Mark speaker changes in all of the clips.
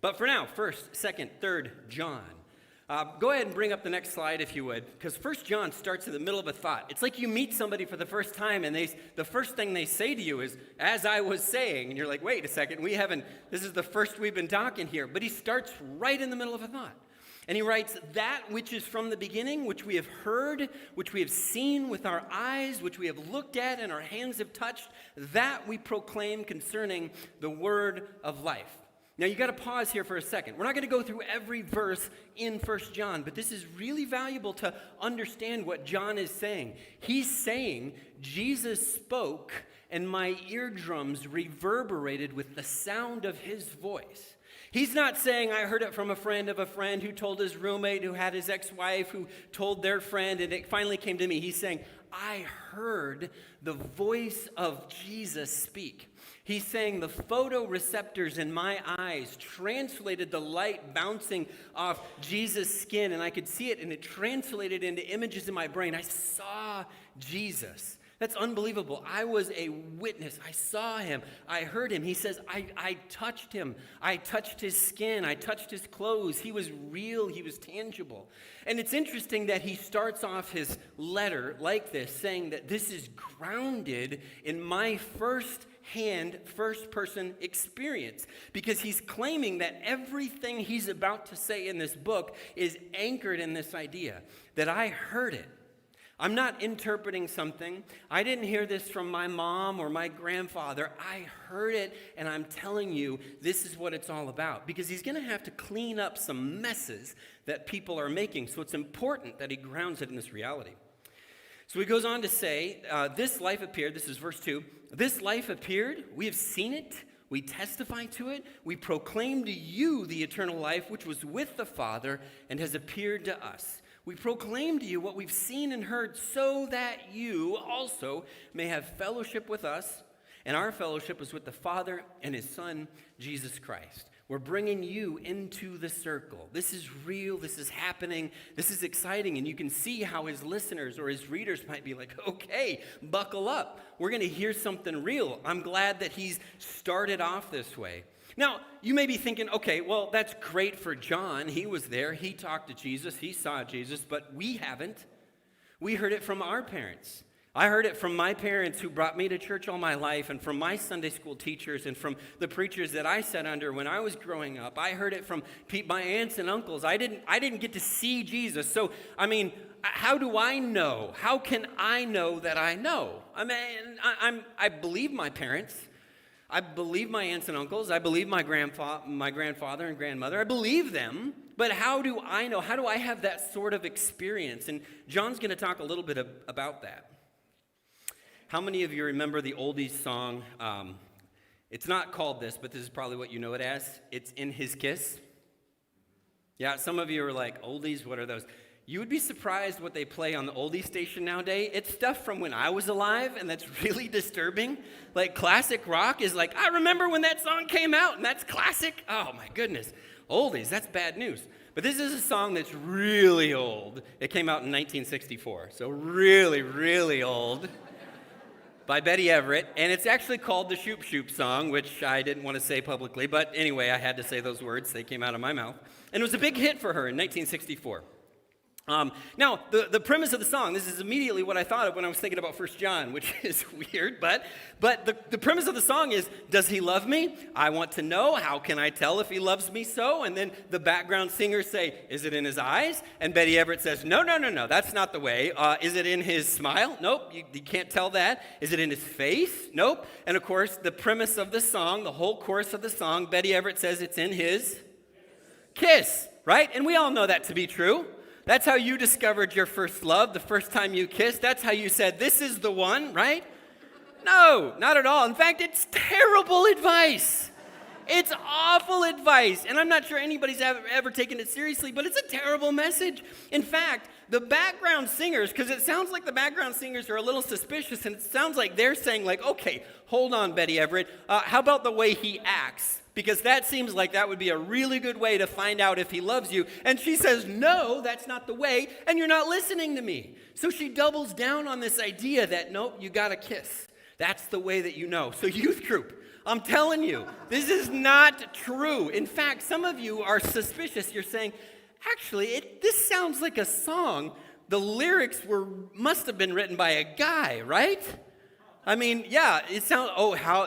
Speaker 1: But for now, 1st, 2nd, 3rd John. Go ahead and bring up the next slide if you would, because 1 John starts in the middle of a thought. It's like you meet somebody for the first time, and the first thing they say to you is, "As I was saying," and you're like, "Wait a second, this is the first we've been talking here." But he starts right in the middle of a thought. And he writes, "That which is from the beginning, which we have heard, which we have seen with our eyes, which we have looked at and our hands have touched, that we proclaim concerning the word of life." Now, you got to pause here for a second. We're not going to go through every verse in 1 John, but this is really valuable to understand what John is saying. He's saying, Jesus spoke, and my eardrums reverberated with the sound of his voice. He's not saying, I heard it from a friend of a friend who told his roommate who had his ex-wife who told their friend, and it finally came to me. He's saying, I heard the voice of Jesus speak. He's saying the photoreceptors in my eyes translated the light bouncing off Jesus' skin, and I could see it, and it translated into images in my brain. I saw Jesus. That's unbelievable. I was a witness. I saw him. I heard him. He says, I touched him. I touched his skin. I touched his clothes. He was real. He was tangible. And it's interesting that he starts off his letter like this, saying that this is grounded in my first-hand, first-person experience, because he's claiming that everything he's about to say in this book is anchored in this idea, that I heard it. I'm not interpreting something. I didn't hear this from my mom or my grandfather. I heard it, and I'm telling you, this is what it's all about. Because he's going to have to clean up some messes that people are making. So it's important that he grounds it in this reality. So he goes on to say, this life appeared, this is verse 2, this life appeared, we have seen it, we testify to it, we proclaim to you the eternal life which was with the Father and has appeared to us. We proclaim to you what we've seen and heard so that you also may have fellowship with us, and our fellowship is with the Father and his Son, Jesus Christ. We're bringing you into the circle. This is real. This is happening. This is exciting. And you can see how his listeners or his readers might be like, okay, buckle up. We're going to hear something real. I'm glad that he's started off this way. Now, you may be thinking, okay, well, that's great for John. He was there. He talked to Jesus. He saw Jesus, but we haven't. We heard it from our parents. I heard it from my parents who brought me to church all my life, and from my Sunday school teachers, and from the preachers that I sat under when I was growing up. I heard it from my aunts and uncles. I didn't get to see Jesus. So, I mean, how do I know? How can I know that I know? I mean, I believe my parents. I believe my aunts and uncles. I believe my grandfather and grandmother. I believe them. But how do I know? How do I have that sort of experience? And John's going to talk a little bit about that. How many of you remember the oldies song? It's not called this, but this is probably what you know it as. It's In His Kiss. Yeah, some of you are like, oldies, what are those? You would be surprised what they play on the oldie station nowadays. It's stuff from when I was alive, and that's really disturbing. Like classic rock is like, I remember when that song came out, and that's classic. Oh my goodness. Oldies, that's bad news. But this is a song that's really old. It came out in 1964, so really, really old. By Betty Everett, and it's actually called the Shoop Shoop song, which I didn't want to say publicly, but anyway, I had to say those words. They came out of my mouth. And it was a big hit for her in 1964. Now, the premise of the song, this is immediately what I thought of when I was thinking about 1 John, which is weird, but the premise of the song is, does he love me? I want to know. How can I tell if he loves me so? And then the background singers say, is it in his eyes? And Betty Everett says, no, that's not the way. Is it in his smile? Nope, you can't tell that. Is it in his face? Nope. And of course, the premise of the song, the whole chorus of the song, Betty Everett says it's in his kiss, right? And we all know that to be true. That's how you discovered your first love, the first time you kissed. That's how you said, this is the one, right? No, not at all. In fact, it's terrible advice. It's awful advice. And I'm not sure anybody's ever taken it seriously, but it's a terrible message. In fact, the background singers, because it sounds like the background singers are a little suspicious, and it sounds like they're saying like, okay, hold on, Betty Everett. How about the way he acts? Because that seems like that would be a really good way to find out if he loves you. And she says, no, that's not the way, and you're not listening to me. So she doubles down on this idea that, nope, you got to kiss. That's the way that you know. So youth group, I'm telling you, this is not true. In fact, some of you are suspicious. You're saying, actually, this sounds like a song. The lyrics must have been written by a guy, right? I mean, yeah, it sounds,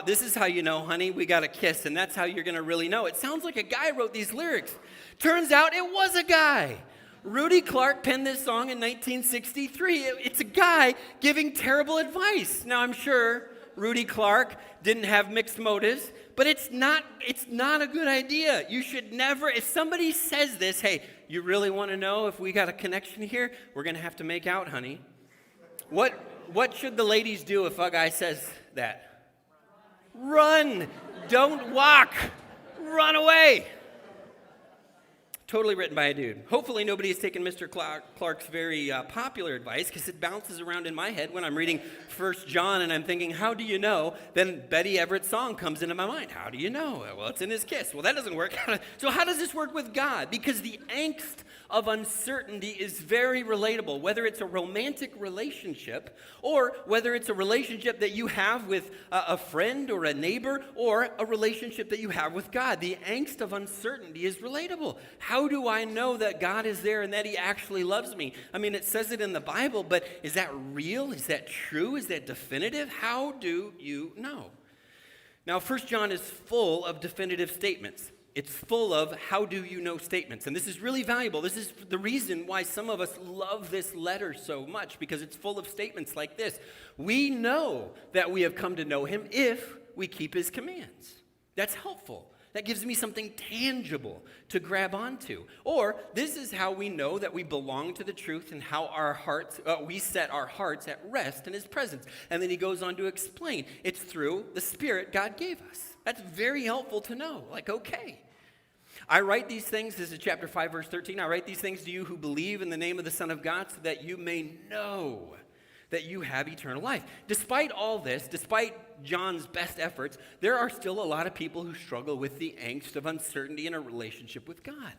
Speaker 1: this is how you know, honey, we got a kiss, and that's how you're going to really know. It sounds like a guy wrote these lyrics. Turns out it was a guy. Rudy Clark penned this song in 1963. It's a guy giving terrible advice. Now, I'm sure Rudy Clark didn't have mixed motives, but it's not a good idea. You should never, if somebody says this, hey, you really want to know if we got a connection here? We're going to have to make out, honey. What should the ladies do if a guy says that? Run. Don't walk. Run away. Totally written by a dude. Hopefully nobody has taken Mr. Clark's very popular advice, because it bounces around in my head when I'm reading 1 John and I'm thinking, how do you know? Then Betty Everett's song comes into my mind. How do you know? Well, it's in his kiss. Well, that doesn't work. So how does this work with God? Because the angst of uncertainty is very relatable, whether it's a romantic relationship or whether it's a relationship that you have with a friend or a neighbor or a relationship that you have with God. The angst of uncertainty is relatable. How do I know that God is there and that he actually loves me? I mean, it says it in the Bible, but is that real? Is that true? Is that definitive? How do you know? Now, 1 John is full of definitive statements. It's full of how do you know statements. And this is really valuable. This is the reason why some of us love this letter so much, because it's full of statements like this. We know that we have come to know him if we keep his commands. That's helpful. That gives me something tangible to grab onto. Or this is how we know that we belong to the truth and how we set our hearts at rest in his presence. And then he goes on to explain it's through the Spirit God gave us. That's very helpful to know. Like, okay. I write these things, this is chapter 5, verse 13. I write these things to you who believe in the name of the Son of God, so that you may know that you have eternal life. Despite all this, despite John's best efforts, there are still a lot of people who struggle with the angst of uncertainty in a relationship with God.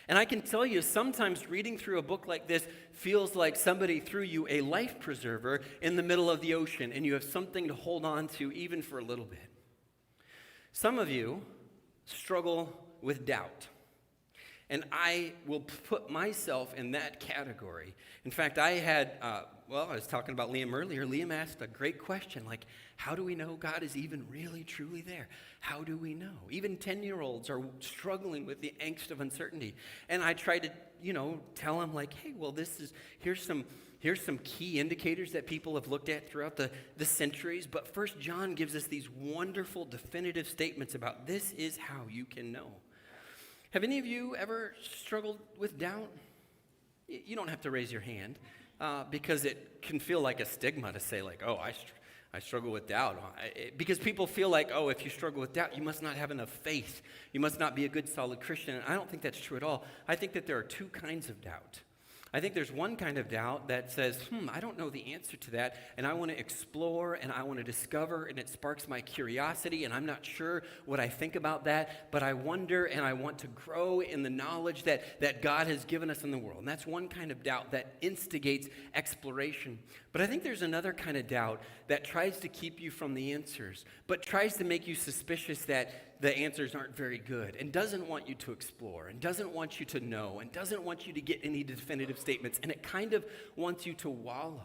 Speaker 1: And I can tell you, sometimes reading through a book like this feels like somebody threw you a life preserver in the middle of the ocean, and you have something to hold on to even for a little bit. Some of you struggle with doubt. And I will put myself in that category. In fact, I was talking about Liam earlier. Liam asked a great question, like, how do we know God is even really, truly there? How do we know? Even 10-year-olds are struggling with the angst of uncertainty. And I try to, tell them, like, hey, well, here's some key indicators that people have looked at throughout the centuries. But 1 John gives us these wonderful, definitive statements about this is how you can know. Have any of you ever struggled with doubt? You don't have to raise your hand because it can feel like a stigma to say, like, oh, I struggle with doubt. Because people feel like, oh, if you struggle with doubt, you must not have enough faith. You must not be a good, solid Christian. And I don't think that's true at all. I think that there are two kinds of doubt. I think there's one kind of doubt that says, I don't know the answer to that, and I want to explore, and I want to discover, and it sparks my curiosity, and I'm not sure what I think about that, but I wonder, and I want to grow in the knowledge that God has given us in the world. And that's one kind of doubt that instigates exploration. But I think there's another kind of doubt that tries to keep you from the answers, but tries to make you suspicious that the answers aren't very good, and doesn't want you to explore, and doesn't want you to know, and doesn't want you to get any definitive statements, and it kind of wants you to wallow.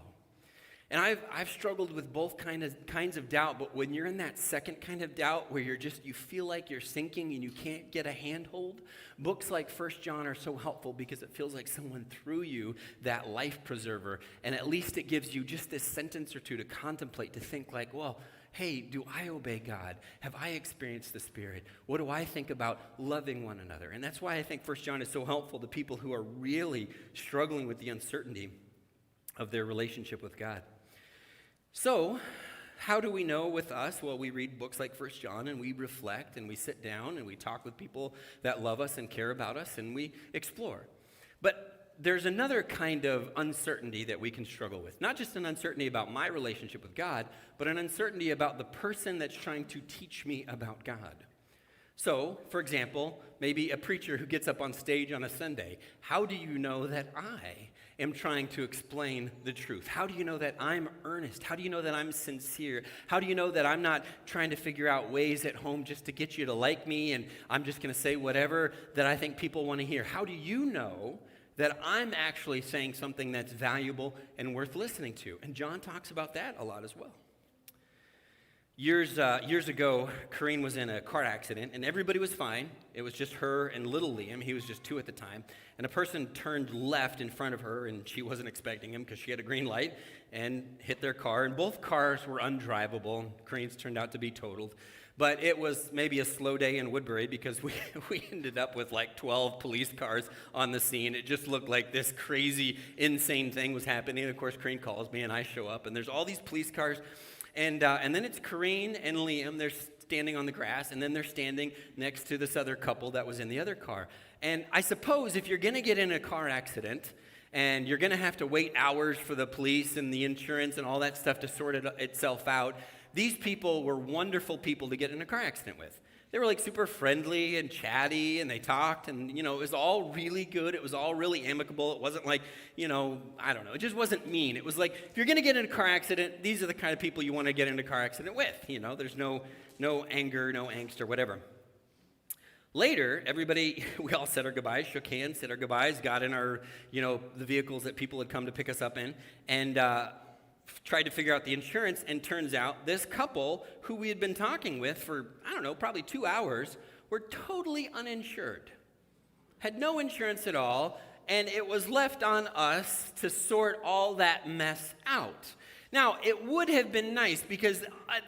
Speaker 1: And I've struggled with both kinds of doubt, but when you're in that second kind of doubt where you feel like you're sinking and you can't get a handhold, books like 1 John are so helpful because it feels like someone threw you that life preserver, and at least it gives you just this sentence or two to contemplate, to think like, well, hey, do I obey God? Have I experienced the Spirit? What do I think about loving one another? And that's why I think 1 John is so helpful to people who are really struggling with the uncertainty of their relationship with God. So, how do we know with us? Well, we read books like 1 John, and we reflect, and we sit down, and we talk with people that love us and care about us, and we explore. But there's another kind of uncertainty that we can struggle with. Not just an uncertainty about my relationship with God, but an uncertainty about the person that's trying to teach me about God. So, for example, maybe a preacher who gets up on stage on a Sunday, how do you know that I am trying to explain the truth? How do you know that I'm earnest? How do you know that I'm sincere? How do you know that I'm not trying to figure out ways at home just to get you to like me and I'm just going to say whatever that I think people want to hear? How do you know that I'm actually saying something that's valuable and worth listening to? And John talks about that a lot as well. Years ago, Corrine was in a car accident, and everybody was fine. It was just her and little Liam. He was just 2 at the time. And a person turned left in front of her, and she wasn't expecting him because she had a green light, and hit their car. And both cars were undrivable. Corine's turned out to be totaled. But it was maybe a slow day in Woodbury because we ended up with like 12 police cars on the scene. It just looked like this crazy, insane thing was happening. And of course, Corrine calls me, and I show up, and there's all these police cars. And then it's Corrine and Liam. They're standing on the grass, and then they're standing next to this other couple that was in the other car. And I suppose if you're going to get in a car accident and you're going to have to wait hours for the police and the insurance and all that stuff to sort itself out, these people were wonderful people to get in a car accident with. They were like super friendly and chatty, and they talked, and, it was all really good. It was all really amicable. It wasn't like, I don't know. It just wasn't mean. It was like, if you're going to get in a car accident, these are the kind of people you want to get in a car accident with. There's no anger, no angst or whatever. Later, everybody, we all said our goodbyes, shook hands, said our goodbyes, got in our, the vehicles that people had come to pick us up in, and tried to figure out the insurance, and turns out this couple who we had been talking with for, probably 2 hours, were totally uninsured, had no insurance at all, and it was left on us to sort all that mess out. Now, it would have been nice because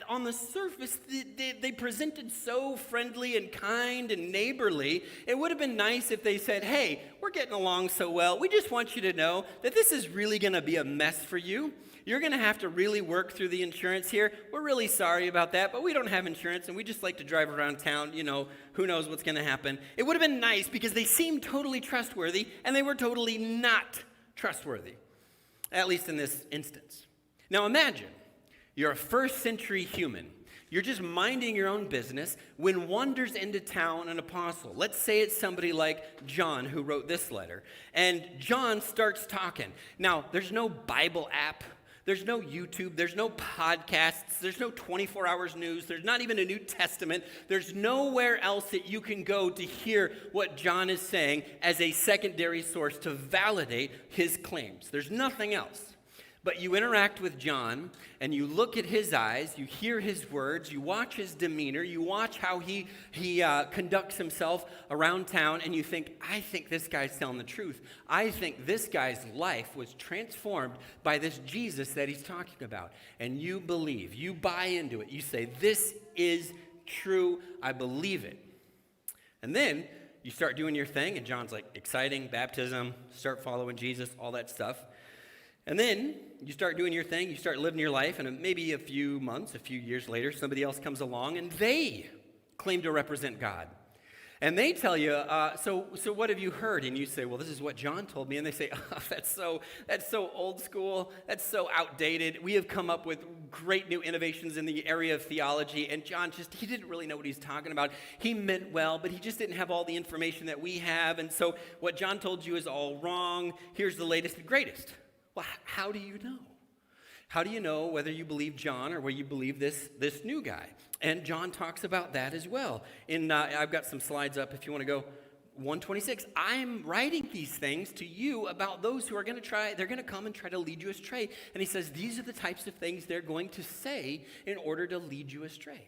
Speaker 1: on the surface, they presented so friendly and kind and neighborly. It would have been nice if they said, hey, we're getting along so well. We just want you to know that this is really going to be a mess for you. You're going to have to really work through the insurance here. We're really sorry about that, but we don't have insurance, and we just like to drive around town. Who knows what's going to happen. It would have been nice because they seemed totally trustworthy, and they were totally not trustworthy, at least in this instance. Now imagine you're a first century human. You're just minding your own business when wanders into town an apostle. Let's say it's somebody like John who wrote this letter. And John starts talking. Now, there's no Bible app. There's no YouTube. There's no podcasts. There's no 24 hours news. There's not even a New Testament. There's nowhere else that you can go to hear what John is saying as a secondary source to validate his claims. There's nothing else. But you interact with John, and you look at his eyes, you hear his words, you watch his demeanor, you watch how he conducts himself around town, and you think, I think this guy's telling the truth. I think this guy's life was transformed by this Jesus that he's talking about. And you believe, you buy into it. You say, this is true, I believe it. And then you start doing your thing, and John's like, exciting, baptism, start following Jesus, all that stuff. And then you start doing your thing, you start living your life, and maybe a few months, a few years later, somebody else comes along, and they claim to represent God. And they tell you, so what have you heard? And you say, well, this is what John told me. And they say, oh, that's so old school, that's so outdated. We have come up with great new innovations in the area of theology, and John he didn't really know what he's talking about. He meant well, but he just didn't have all the information that we have, and so what John told you is all wrong. Here's the latest and greatest. Well, how do you know? How do you know whether you believe John or whether you believe this new guy? And John talks about that as well. I've got some slides up if you want to go. 126, I'm writing these things to you about those who are going to come and try to lead you astray. And he says these are the types of things they're going to say in order to lead you astray.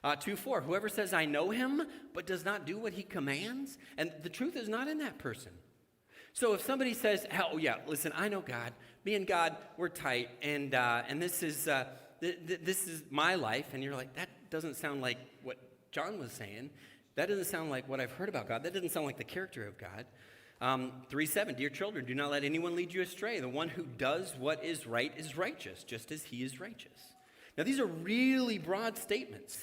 Speaker 1: 2:4, whoever says, I know him, but does not do what he commands, and the truth is not in that person. So if somebody says, oh yeah, listen, I know God. Me and God, we're tight, and this is my life. And you're like, that doesn't sound like what John was saying. That doesn't sound like what I've heard about God. That doesn't sound like the character of God. 3:7, dear children, do not let anyone lead you astray. The one who does what is right is righteous, just as he is righteous. Now these are really broad statements,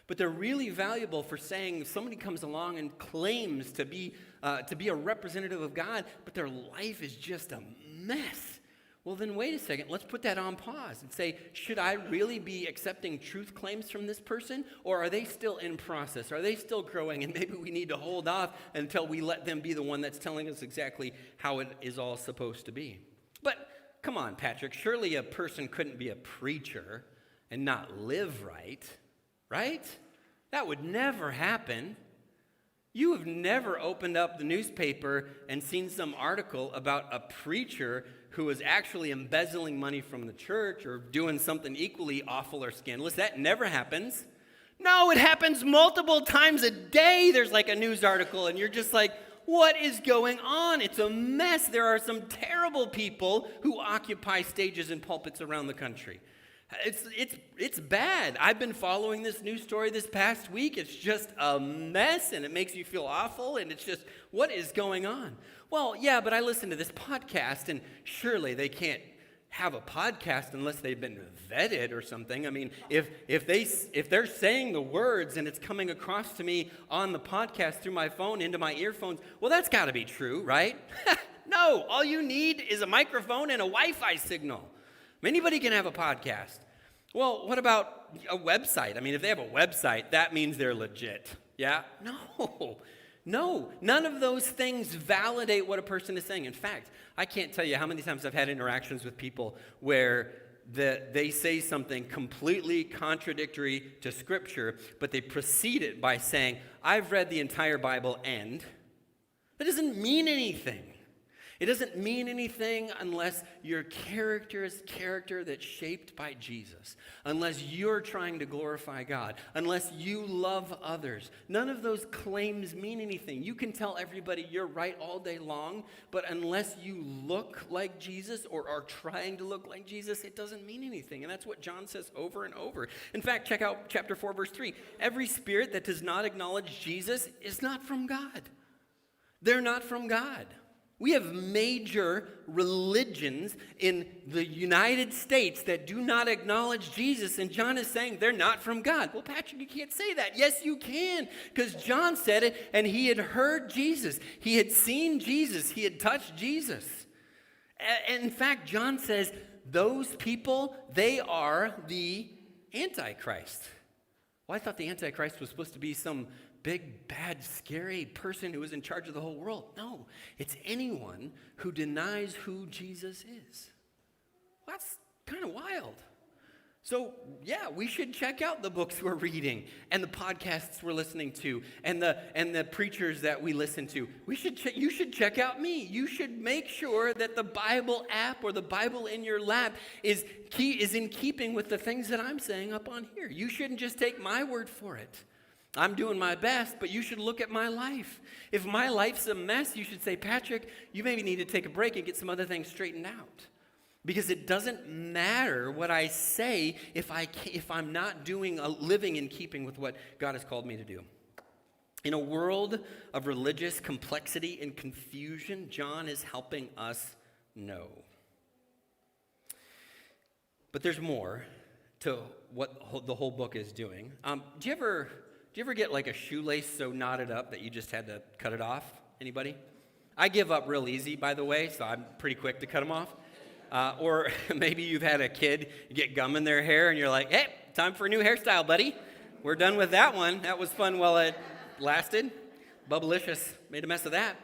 Speaker 1: but they're really valuable for saying if somebody comes along and claims to be a representative of God, but their life is just a mess. Well, then wait a second. Let's put that on pause and say, should I really be accepting truth claims from this person? Or are they still in process? Are they still growing? And maybe we need to hold off until we let them be the one that's telling us exactly how it is all supposed to be. But come on, Patrick. Surely a person couldn't be a preacher and not live right? Right? That would never happen. You have never opened up the newspaper and seen some article about a preacher who is actually embezzling money from the church or doing something equally awful or scandalous. That never happens. No, it happens multiple times a day. There's like a news article and you're just like, what is going on? It's a mess. There are some terrible people who occupy stages and pulpits around the country. It's bad. I've been following this news story this past week. It's just a mess, and it makes you feel awful, and it's just, what is going on? Well, yeah, but I listen to this podcast, and surely they can't have a podcast unless they've been vetted or something. I mean, if they're saying the words and it's coming across to me on the podcast through my phone into my earphones, well, that's got to be true, right? No, all you need is a microphone and a Wi-Fi signal. Anybody can have a podcast. Well, what about a website? I mean, if they have a website, that means they're legit. Yeah? No. None of those things validate what a person is saying. In fact, I can't tell you how many times I've had interactions with people where they say something completely contradictory to Scripture, but they precede it by saying, I've read the entire Bible, and that doesn't mean anything. It doesn't mean anything unless your character is character that's shaped by Jesus, unless you're trying to glorify God, unless you love others. None of those claims mean anything. You can tell everybody you're right all day long, but unless you look like Jesus or are trying to look like Jesus, it doesn't mean anything. And that's what John says over and over. In fact, check out chapter 4, verse 3. Every spirit that does not acknowledge Jesus is not from God. They're not from God. We have major religions in the United States that do not acknowledge Jesus, and John is saying they're not from God. Well, Patrick, you can't say that. Yes, you can, because John said it, and he had heard Jesus. He had seen Jesus. He had touched Jesus. And in fact, John says those people, they are the Antichrist. Well, I thought the Antichrist was supposed to be some big, bad, scary person who was in charge of the whole world. No, it's anyone who denies who Jesus is. Well, that's kind of wild. So, yeah, we should check out the books we're reading and the podcasts we're listening to and the preachers that we listen to. You should check out me. You should make sure that the Bible app or the Bible in your lap is in keeping with the things that I'm saying up on here. You shouldn't just take my word for it. I'm doing my best, but you should look at my life. If my life's a mess, you should say, Patrick, you maybe need to take a break and get some other things straightened out. Because it doesn't matter what I say if I'm not living in keeping with what God has called me to do. In a world of religious complexity and confusion, John is helping us know. But there's more to what the whole book is doing. Do you ever get like a shoelace so knotted up that you just had to cut it off? Anybody? I give up real easy, by the way, so I'm pretty quick to cut them off. Or maybe you've had a kid get gum in their hair and you're like, hey, time for a new hairstyle, buddy. We're done with that one. That was fun while it lasted. Bubblicious made a mess of that.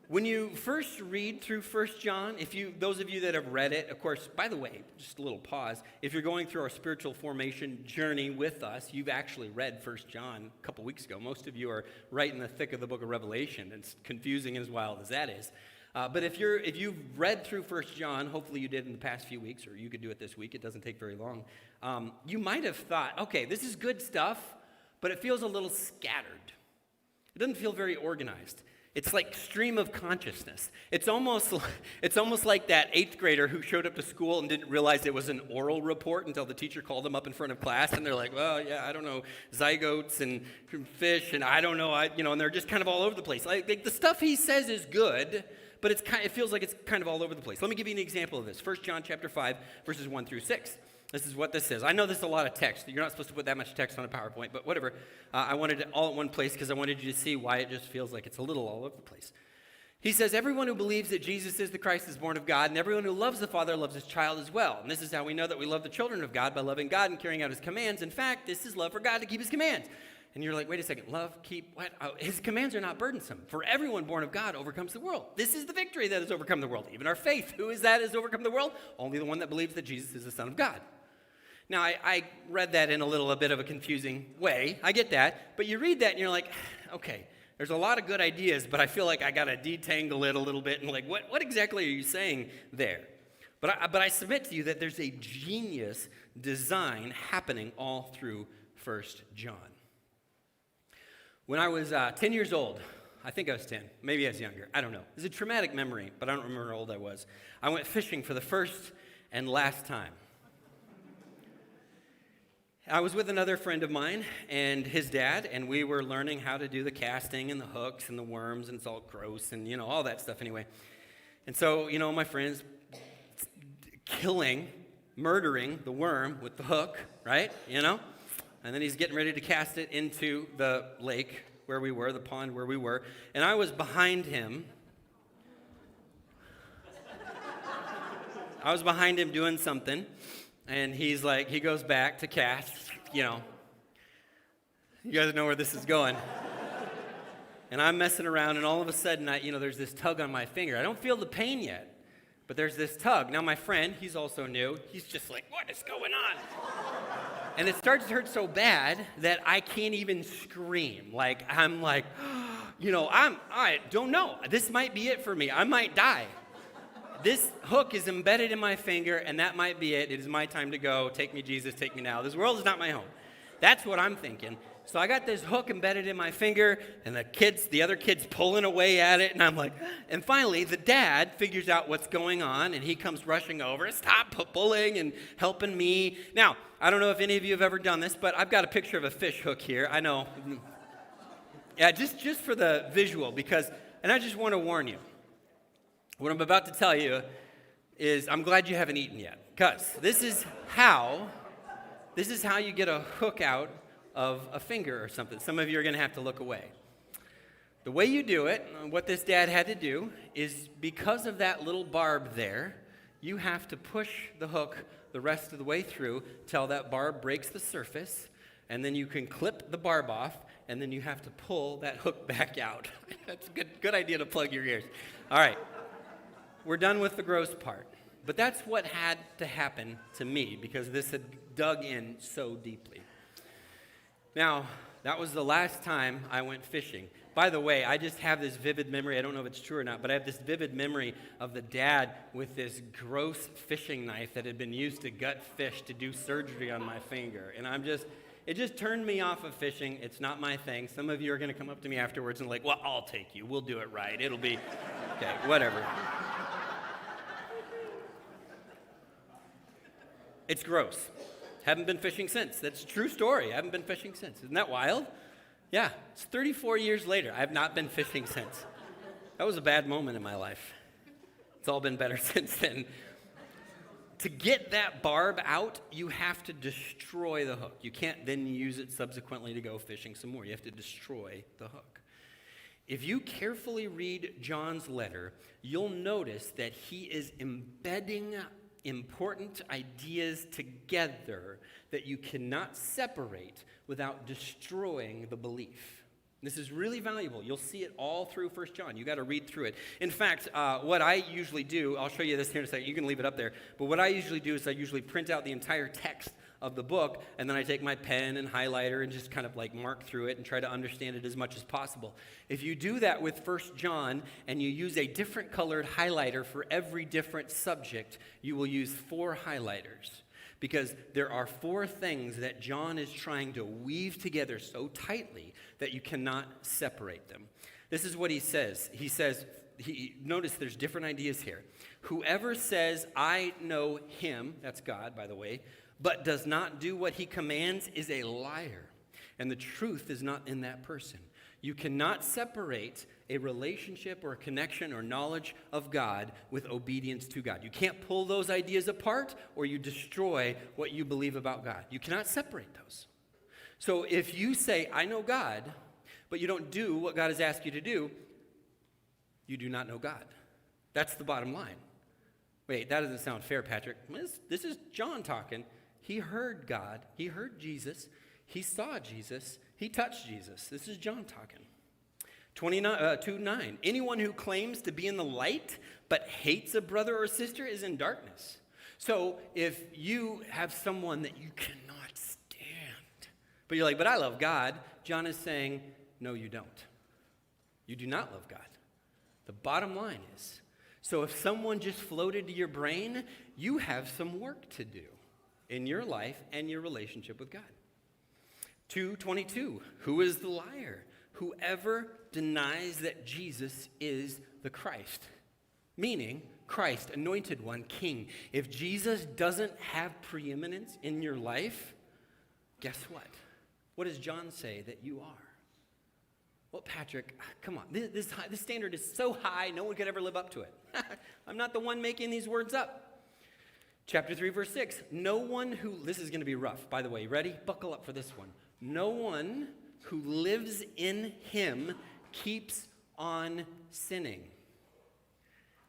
Speaker 1: When you first read through 1 John, those of you that have read it, of course, by the way, just a little pause, if you're going through our spiritual formation journey with us, you've actually read 1 John a couple weeks ago. Most of you are right in the thick of the book of Revelation. It's confusing as wild as that is. But if you've read through 1 John, hopefully you did in the past few weeks, or you could do it this week. It doesn't take very long. You might have thought, okay, this is good stuff, but it feels a little scattered. It doesn't feel very organized. It's like stream of consciousness. It's almost like that 8th grader who showed up to school and didn't realize it was an oral report until the teacher called them up in front of class, and they're like, well, yeah, I don't know, zygotes and fish, and I don't know, and they're just kind of all over the place. Like the stuff he says is good, but it feels like it's kind of all over the place. Let me give you an example of this. 1 John chapter 5, verses 1 through 6. This is what this says. I know this is a lot of text. You're not supposed to put that much text on a PowerPoint, but whatever. I wanted it all at one place because I wanted you to see why it just feels like it's a little all over the place. He says, everyone who believes that Jesus is the Christ is born of God, and everyone who loves the Father loves his child as well. And this is how we know that we love the children of God, by loving God and carrying out his commands. In fact, this is love for God to keep his commands. And you're like, wait a second, love, keep, what? Oh, his commands are not burdensome. For everyone born of God overcomes the world. This is the victory that has overcome the world. Even our faith. Who is that has overcome the world? Only the one that believes that Jesus is the Son of God. Now, I read that in a bit of a confusing way. I get that. But you read that and you're like, okay, there's a lot of good ideas, but I feel like I got to detangle it a little bit. And like, what exactly are you saying there? But I submit to you that there's a genius design happening all through 1 John. When I was 10 years old, I think I was 10, maybe I was younger, I don't know. It's a traumatic memory, but I don't remember how old I was. I went fishing for the first and last time. I was with another friend of mine and his dad, and we were learning how to do the casting and the hooks and the worms, and it's all gross and, all that stuff anyway. And so, my friend's murdering the worm with the hook, right, And then he's getting ready to cast it into the lake where we were, the pond where we were. And I was behind him. I was behind him doing something. And he goes back to cast, You guys know where this is going. And I'm messing around, and all of a sudden, there's this tug on my finger. I don't feel the pain yet, but there's this tug. Now, my friend, he's also new. He's just like, what is going on? And it starts to hurt so bad that I can't even scream. I'm like, I don't know. This might be it for me. I might die. This hook is embedded in my finger, and that might be it. It is my time to go. Take me, Jesus, take me now. This world is not my home. That's what I'm thinking. So I got this hook embedded in my finger, and the other kids pulling away at it, and I'm like, and finally the dad figures out what's going on, and he comes rushing over, stop pulling and helping me. Now, I don't know if any of you have ever done this, but I've got a picture of a fish hook here. I know. Yeah, just for the visual, and I just want to warn you. What I'm about to tell you is I'm glad you haven't eaten yet, because this is how you get a hook out of a finger or something. Some of you are going to have to look away. The way you do it, what this dad had to do, is because of that little barb there, you have to push the hook the rest of the way through till that barb breaks the surface, and then you can clip the barb off, and then you have to pull that hook back out. That's a good idea to plug your ears. All right, we're done with the gross part. But that's what had to happen to me because this had dug in so deeply. Now, that was the last time I went fishing. By the way, I just have this vivid memory. I don't know if it's true or not, but I have this vivid memory of the dad with this gross fishing knife that had been used to gut fish to do surgery on my finger. And it just turned me off of fishing. It's not my thing. Some of you are going to come up to me afterwards and well, I'll take you. We'll do it right. It'll be, okay, whatever. It's gross. Haven't been fishing since. That's a true story. I haven't been fishing since. Isn't that wild? Yeah, it's 34 years later. I have not been fishing since. That was a bad moment in my life. It's all been better since then. To get that barb out, you have to destroy the hook. You can't then use it subsequently to go fishing some more. You have to destroy the hook. If you carefully read John's letter, you'll notice that he is embedding important ideas together that you cannot separate without destroying the belief. This is really valuable. You'll see it all through 1 John. You got to read through it. In fact, what I usually do, I'll show you this here in a second. You can leave it up there. But what I usually do is I usually print out the entire text of the book, and then I take my pen and highlighter and just kind of mark through it and try to understand it as much as possible. If you do that with 1 John and you use a different colored highlighter for every different subject, you will use 4 highlighters. Because there are 4 things that John is trying to weave together so tightly that you cannot separate them. This is what he says. Notice there's different ideas here. Whoever says, I know him, that's God, by the way, but does not do what he commands is a liar, and the truth is not in that person. You cannot separate a relationship or a connection or knowledge of God with obedience to God. You can't pull those ideas apart or you destroy what you believe about God. You cannot separate those. So if you say, I know God, but you don't do what God has asked you to do, you do not know God. That's the bottom line. Wait, that doesn't sound fair, Patrick. This is John talking. He heard God. He heard Jesus. He saw Jesus. He touched Jesus. This is John talking. 2:9. Anyone who claims to be in the light but hates a brother or sister is in darkness. So if you have someone that you cannot stand, but you're like, but I love God, John is saying, no, you don't. You do not love God. The bottom line is, so if someone just floated to your brain, you have some work to do in your life and your relationship with God. 2:22. Who is the liar? Whoever denies that Jesus is the Christ. Meaning, Christ, anointed one, king. If Jesus doesn't have preeminence in your life, guess what? What does John say that you are? Well, Patrick, come on. This standard is so high, no one could ever live up to it. I'm not the one making these words up. Chapter 3, verse 6. No one who, this is going to be rough, by the way. Ready? Buckle up for this one. No one who lives in him keeps on sinning.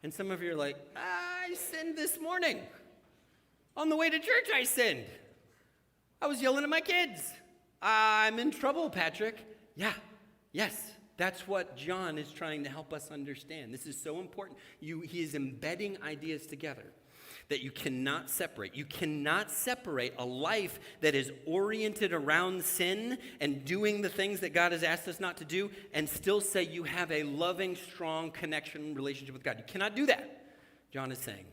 Speaker 1: And some of you are like, I sinned this morning. On the way to church, I sinned. I was yelling at my kids. I'm in trouble, Patrick. Yeah, yes, that's what John is trying to help us understand. This is so important. He is embedding ideas together that you cannot separate. You cannot separate a life that is oriented around sin and doing the things that God has asked us not to do and still say you have a loving, strong connection, relationship with God. You cannot do that, John is saying.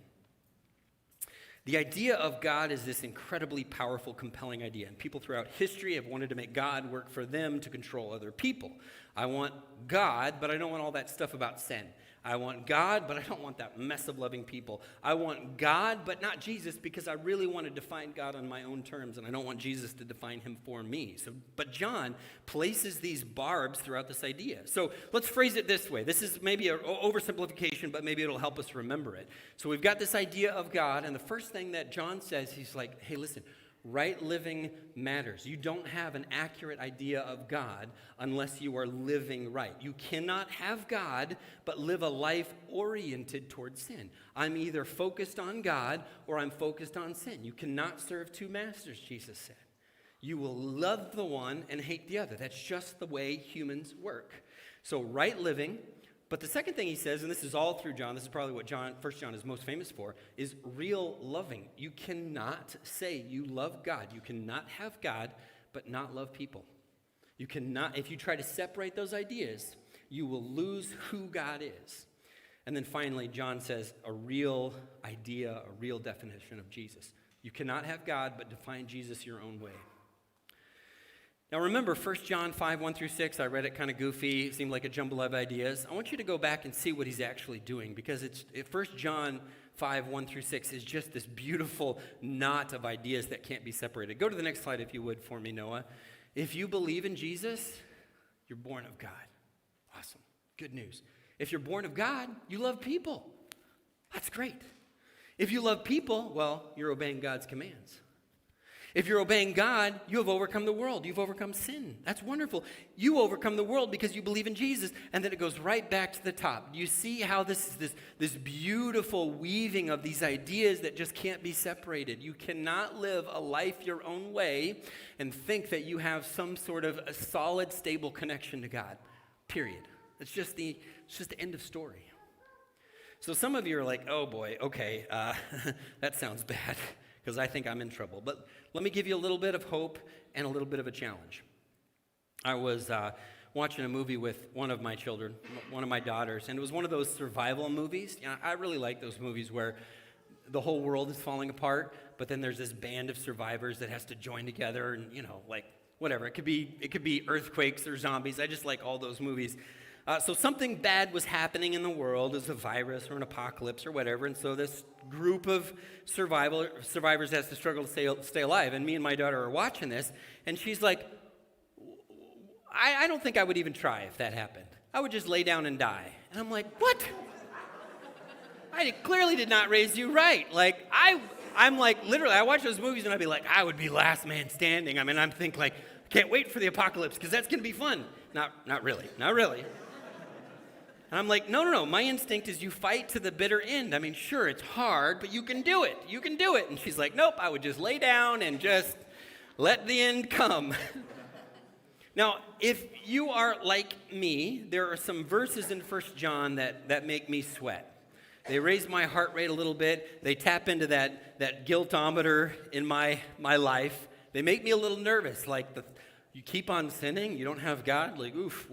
Speaker 1: The idea of God is this incredibly powerful, compelling idea. And people throughout history have wanted to make God work for them to control other people. I want God, but I don't want all that stuff about sin. I want God, but I don't want that mess of loving people. I want God, but not Jesus, because I really want to define God on my own terms, and I don't want Jesus to define him for me. But John places these barbs throughout this idea. So let's phrase it this way. This is maybe an oversimplification, but maybe it'll help us remember it. So we've got this idea of God, and the first thing that John says, he's like, hey, listen, right living matters. You don't have an accurate idea of God unless you are living right. You cannot have God but live a life oriented towards sin. I'm either focused on God or I'm focused on sin. You cannot serve two masters, Jesus said. You will love the one and hate the other. That's just the way humans work. So right living. But the second thing he says, and this is all through John, this is probably what 1 John is most famous for, is real loving. You cannot say you love God. You cannot have God, but not love people. You cannot, if you try to separate those ideas, you will lose who God is. And then finally, John says a real idea, a real definition of Jesus. You cannot have God, but define Jesus your own way. Now remember, 1 John 5, 1 through 6, I read it kind of goofy, it seemed like a jumble of ideas. I want you to go back and see what he's actually doing, because 1 John 5, 1 through 6 is just this beautiful knot of ideas that can't be separated. Go to the next slide if you would for me, Noah. If you believe in Jesus, you're born of God. Awesome. Good news. If you're born of God, you love people. That's great. If you love people, well, you're obeying God's commands. If you're obeying God, you have overcome the world. You've overcome sin. That's wonderful. You overcome the world because you believe in Jesus. And then it goes right back to the top. You see how this is this beautiful weaving of these ideas that just can't be separated. You cannot live a life your own way and think that you have some sort of a solid, stable connection to God. Period. It's just the end of story. So some of you are like, oh boy, okay, that sounds bad, because I think I'm in trouble. But let me give you a little bit of hope and a little bit of a challenge. I was watching a movie with one of my children, one of my daughters, and it was one of those survival movies. You know, I really like those movies where the whole world is falling apart, but then there's this band of survivors that has to join together and, you know, like, whatever. It could be earthquakes or zombies. I just like all those movies. So something bad was happening in the world, as a virus or an apocalypse or whatever, and so this group of survivors has to struggle to stay alive. And me and my daughter are watching this, and she's like, I don't think I would even try if that happened. I would just lay down and die. And I'm like, what? I clearly did not raise you right. Like, I'm like, literally, I watch those movies and I'd be like, I would be last man standing. I mean, I'm thinking like, can't wait for the apocalypse because that's going to be fun. Not really. And I'm like, no. My instinct is you fight to the bitter end. I mean, sure, it's hard, but you can do it. You can do it. And she's like, nope, I would just lay down and just let the end come. Now, if you are like me, there are some verses in 1 John that make me sweat. They raise my heart rate a little bit. They tap into that guiltometer in my life. They make me a little nervous, like you keep on sinning, you don't have God, like, oof,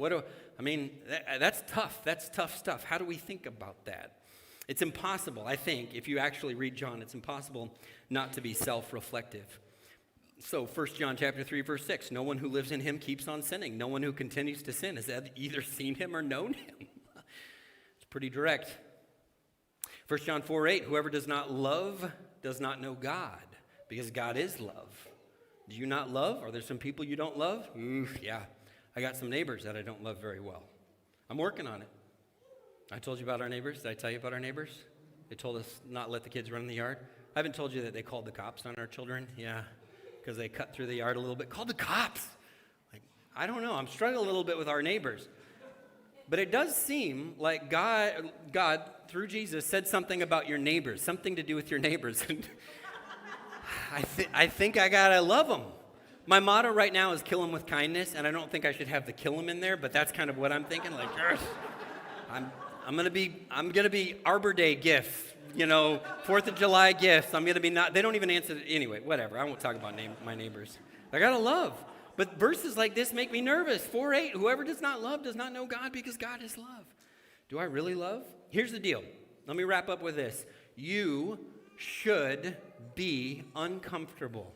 Speaker 1: that's tough. That's tough stuff. How do we think about that? It's impossible, I think, if you actually read John, it's impossible not to be self-reflective. So 1 John chapter 3, verse 6, no one who lives in him keeps on sinning. No one who continues to sin has either seen him or known him. It's pretty direct. 1 John 4, 8, whoever does not love does not know God, because God is love. Do you not love? Are there some people you don't love? Oof, yeah. I got some neighbors that I don't love very well. I'm working on it. I told you about our neighbors. Did I tell you about our neighbors? They told us not let the kids run in the yard. I haven't told you that they called the cops on our children. Yeah, because they cut through the yard a little bit. Called the cops. Like, I don't know. I'm struggling a little bit with our neighbors. But it does seem like God, through Jesus, said something about your neighbors, something to do with your neighbors. And I think I got to love them. My motto right now is kill them with kindness, and I don't think I should have the kill them in there, but that's kind of what I'm thinking. Like, I'm gonna be Arbor Day gifts, 4th of July gifts. I'm gonna be they don't even answer. Anyway, whatever. I won't talk about my neighbors. I gotta love. But verses like this make me nervous. 4:8, whoever does not love does not know God, because God is love. Do I really love? Here's the deal. Let me wrap up with this. You should be uncomfortable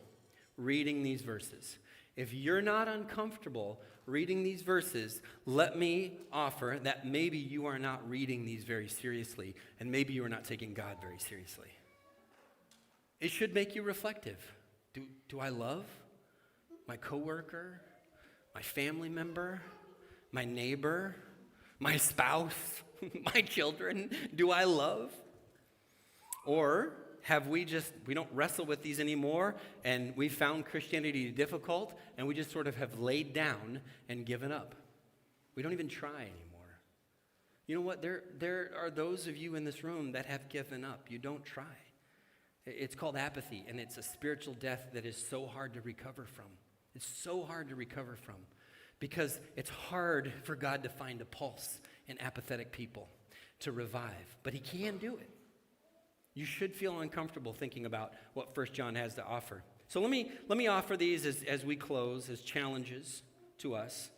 Speaker 1: reading these verses. If you're not uncomfortable reading these verses, let me offer that maybe you are not reading these very seriously, and maybe you are not taking God very seriously. It should make you reflective. Do I love my coworker, my family member, my neighbor, my spouse, my children? Do I love? Or have we don't wrestle with these anymore, and we found Christianity difficult, and we just sort of have laid down and given up? We don't even try anymore. You know what? There are those of you in this room that have given up. You don't try. It's called apathy, and it's a spiritual death that is so hard to recover from. It's so hard to recover from, because it's hard for God to find a pulse in apathetic people to revive, but he can do it. You should feel uncomfortable thinking about what 1 John has to offer. So let me offer these as we close as challenges to us.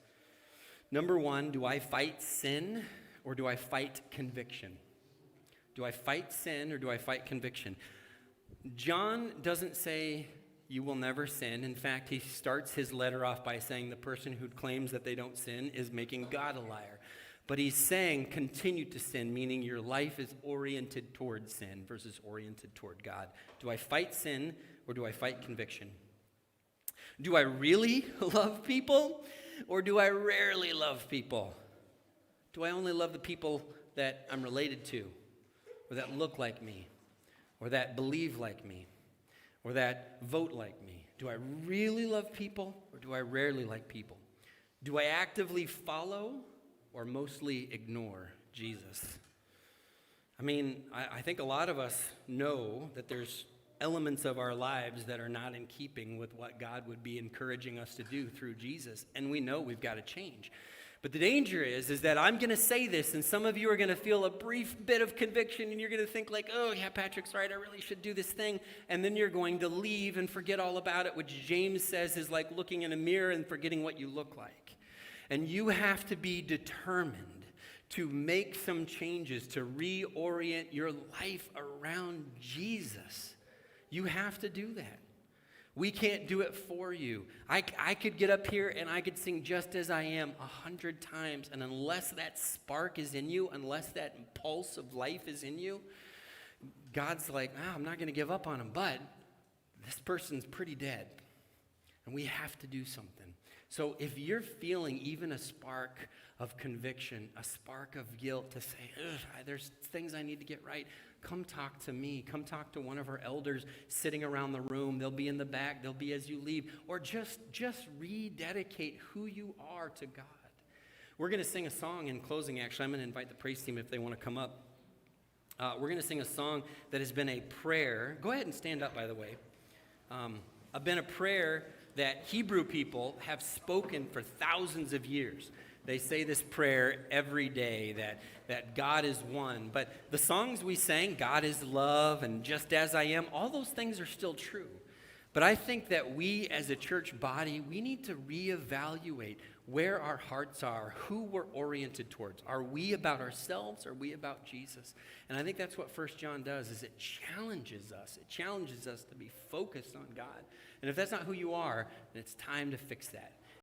Speaker 1: Number 1, do I fight sin or do I fight conviction? Do I fight sin or do I fight conviction? John doesn't say you will never sin. In fact, he starts his letter off by saying the person who claims that they don't sin is making God a liar. But he's saying continue to sin, meaning your life is oriented toward sin versus oriented toward God. Do I fight sin or do I fight conviction? Do I really love people or do I rarely love people? Do I only love the people that I'm related to, or that look like me, or that believe like me, or that vote like me? Do I really love people or do I rarely like people? Do I actively follow or mostly ignore Jesus? I mean, I think a lot of us know that there's elements of our lives that are not in keeping with what God would be encouraging us to do through Jesus, and we know we've got to change. But the danger is that I'm going to say this, and some of you are going to feel a brief bit of conviction, and you're going to think like, oh, yeah, Patrick's right, I really should do this thing. And then you're going to leave and forget all about it, which James says is like looking in a mirror and forgetting what you look like. And you have to be determined to make some changes, to reorient your life around Jesus. You have to do that. We can't do it for you. I could get up here and I could sing Just As I Am 100 times, and unless that spark is in you, unless that pulse of life is in you, God's like, I'm not going to give up on him, but this person's pretty dead, and we have to do something. So if you're feeling even a spark of conviction, a spark of guilt to say, there's things I need to get right, come talk to me. Come talk to one of our elders sitting around the room. They'll be in the back. They'll be as you leave. Or just rededicate who you are to God. We're going to sing a song in closing, actually. I'm going to invite the praise team if they want to come up. We're going to sing a song that has been a prayer. Go ahead and stand up, by the way. Been a prayer that Hebrew people have spoken for thousands of years. They say this prayer every day, that God is one. But the songs we sang, God is love and just as I am, all those things are still true. But I think that we as a church body, we need to reevaluate where our hearts are, who we're oriented towards. Are we about ourselves? Are we about Jesus? And I think that's what 1 John does, is it challenges us. It challenges us to be focused on God. And if that's not who you are, then it's time to fix that.